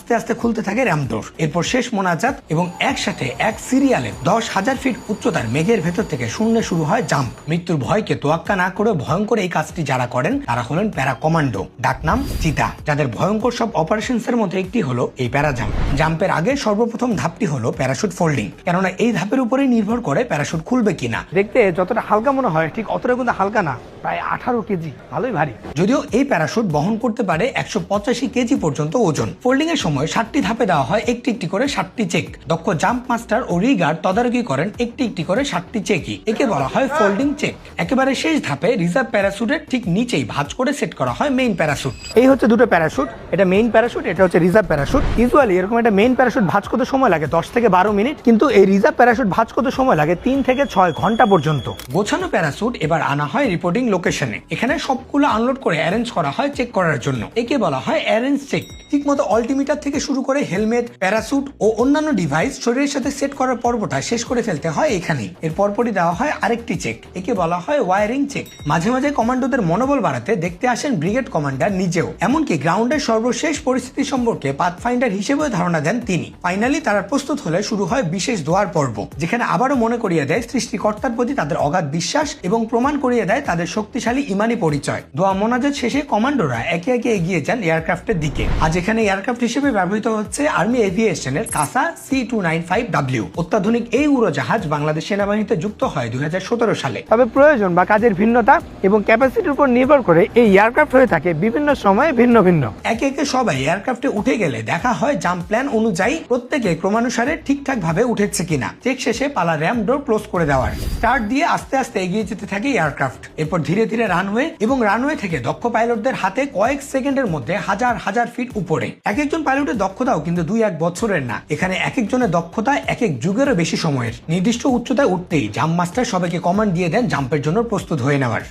আস্তে আস্তে খুলতে থাকে র্যাম ডোর। এরপর শেষ মোনাজাত এবং একসাথে এক সিরিয়ালে 10,000 ফিট উচ্চতার মেঘের ভেতর থেকে শূন্য শুরু হয় জাম্প। মৃত্যুর ভয়কে তোয়াক্কা না করে ভয়ঙ্কর এই কাজটি যারা করেন তারা হলেন প্যারা কমান্ডো, ডাকনাম চিতা, যাদের ভয়ঙ্কর সব অপারেশনস এর মধ্যে একটি হলো এই প্যারা জাম্প। জাম্পের আগে সর্বপ্রথম ধাপটি হলো প্যারাশুট ফোল্ডিং, কেননা এই ধাপের উপরেই নির্ভর করে প্যারাশুট খুলবে কিনা। দেখতে যতটা হালকা মনে হয় ঠিক অতটা কিন্তু হালকা না, প্রায় 18 কেজি, ভালোই ভারী। যদিও এই প্যারাশুট বহন করতে পারে 185 কেজি পর্যন্ত ওজন। ফোল্ডিং এর সময় 7টি ধাপে দেওয়া হয় একটি একটি করে 7টি চেক। দক্ষ জাম্প মাস্টার ও রিগার্ড তদারকি করেন একটি একটি করে 7টি চেকই। একে বলা হয় ফোল্ডিং চেক। একেবারে শেষ ধাপে রিজার্ভ প্যারাশুটের ঠিক নিচেই ভাঁজ করে সেট করা হয় মেইন প্যারাশুট। এই হচ্ছে দুটো প্যারাশুট, এটা মেইন প্যারাশুট, এটা হচ্ছে রিজার্ভ প্যারাশুট। ইউজুয়ালি এরকম একটা মেইন প্যারাশুট ভাঁজ করতে সময় লাগে 10 থেকে 12 মিনিট, কিন্তু এই রিজার্ভ প্যারাশুট ভাঁজ করতে সময় লাগে 3 থেকে 6 ঘন্টা পর্যন্ত। গোছানো প্যারাশুট এবার আনা হয় রিপোর্টিং লোকেশনে। এখানে সবগুলো আনলোড করে অ্যারেঞ্জ করা হয় চেক করার জন্য। একে বলা হয় অ্যারেঞ্জ চেক। ঠিকমতো অল্টিমিটার থেকে শুরু করে হেলমেট, প্যারাশুট ও অন্যান্য ডিভাইস শরীরের সাথে সেট করার পর্বটা শেষ করে ফেলতে হয় এখানেই। এর পরপরই দেওয়া হয় আরেকটি চেক, একে বলা হয় ওয়ারিং চেক। মাঝে মাঝে কমান্ডোদের মনোবল বাড়াতে দেখতে আসেন ব্রিগেড কমান্ডার নিজেও। এমনকি গ্রাউন্ডের সর্বশেষ পরিস্থিতি সম্পর্কে পাথফাইন্ডার হিসেবেও ধারণা দেন তিনি। ফাইনালি তারা প্রস্তুত হলে শুরু হয় বিশেষ দোয়ার পর্ব, যেখানে আবারও মনে করিয়ে দেয় সৃষ্টিকর্তার প্রতি তাদের অগাধ বিশ্বাস এবং প্রমাণ করিয়ে দেয় তাদের শক্তিশালী ইমানি পরিচয়। দোয়া মোনাজাত শেষে কমান্ডোরা একে একে এগিয়ে যান এয়ারক্রাফটের দিকে। আজ এখানে এয়ারক্রাফট হিসেবে ব্যবহৃত হচ্ছে আর্মি এভিয়েশনের কাসা C-295W। অত্যাধুনিক এই উড়োজাহাজ বাংলাদেশ সেনাবাহিনীতে যুক্ত হয় 2017 সালে। তবে প্রয়োজন বা কাজের ভিন্নতা এবং ক্যাপাসিটির উপর নির্ভর করে এই এয়ারক্রাফট হয়ে থাকে বিভিন্ন সময়ে ভিন্ন ভিন্ন। একে একে সবাই এয়ারক্রাফটে উঠে গেলে দেখা হয় জাম্প প্ল্যান অনুযায়ী প্রত্যেকে ক্রমানুসারে ঠিকঠাক ভাবে উঠেছে কিনা। চেক শেষে পালা র্যাম ডোর ক্লোজ করে দেওয়ার। স্টার্ট দিয়ে আস্তে আস্তে এগিয়ে যেতে থাকে এয়ারক্রাফট। এরপর ধীরে ধীরে রানওয়ে এবং রানওয়ে থেকে দক্ষ পাইলটদের হাতে কয়েক সেকেন্ডের মধ্যে হাজার হাজার ফিট উপরে। এক একজন পাইলটের দক্ষতাও কিন্তু 2-1 বছরের না। এখানে এক একজনের দক্ষতা এক এক যুগেরও বেশি সময়ের। নির্দিষ্ট উচ্চতায় উঠতেই জাম্প মাস্টার সবাইকে কমান্ড দিয়ে দেন জাম্পের জন্য প্রস্তুত হয়ে নেওয়ার।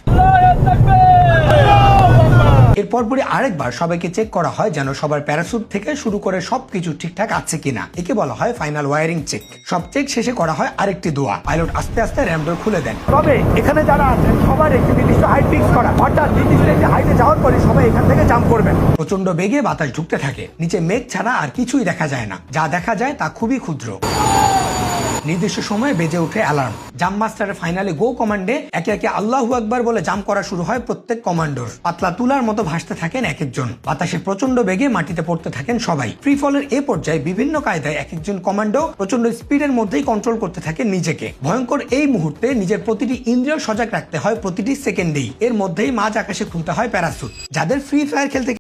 এর পরপরই আরেকবার সবাইকে চেক করা হয় যেন সবার প্যারাশুট থেকে শুরু করে সবকিছু ঠিকঠাক আছে কিনা। একে বলা হয় ফাইনাল ওয়ারিং চেক। সব চেক শেষে করা হয় আরেকটি দোয়া। পাইলট আস্তে আস্তে র্যাম ডোর খুলে দেন। তবে এখানে যারা আছেন সবার একটি নির্দিষ্ট হাইট ফিক্স করা, অর্থাৎ নির্দিষ্ট একটি হাইটে যাওয়ার পরে সবাই এখান থেকে জাম্প করবেন। প্রচন্ড বেগে বাতাস ঢুকতে থাকে। নিচে মেঘ ছাড়া আর কিছুই দেখা যায় না। যা দেখা যায় তা খুবই ক্ষুদ্র। নির্দিষ্ট সময়ে বেজে ওঠে অ্যালার্ম। জাম্প মাস্টারের ফাইনালে গো কমান্ডে একে একে আল্লাহু আকবার বলে জাম্প করা শুরু হয় প্রত্যেক কমান্ডোর। পাতলা তুলার মতো ভাসতে থাকেন এক একজন। বাতাসে প্রচন্ড বেগে মাটিতে পড়তে থাকেন সবাই। ফ্রি ফলের এ পর্যায়ে বিভিন্ন কায়দায় এক একজন কমান্ডো প্রচন্ড স্পিডের মধ্যেই কন্ট্রোল করতে থাকেন নিজেকে। ভয়ঙ্কর এই মুহূর্তে নিজের প্রতিটি ইন্দ্রিয় সজাগ রাখতে হয় প্রতিটি সেকেন্ডেই। এর মধ্যেই মাঝ আকাশে খুলতে হয় প্যারাশুট। যাদের ফ্রি ফায়ার খেলতে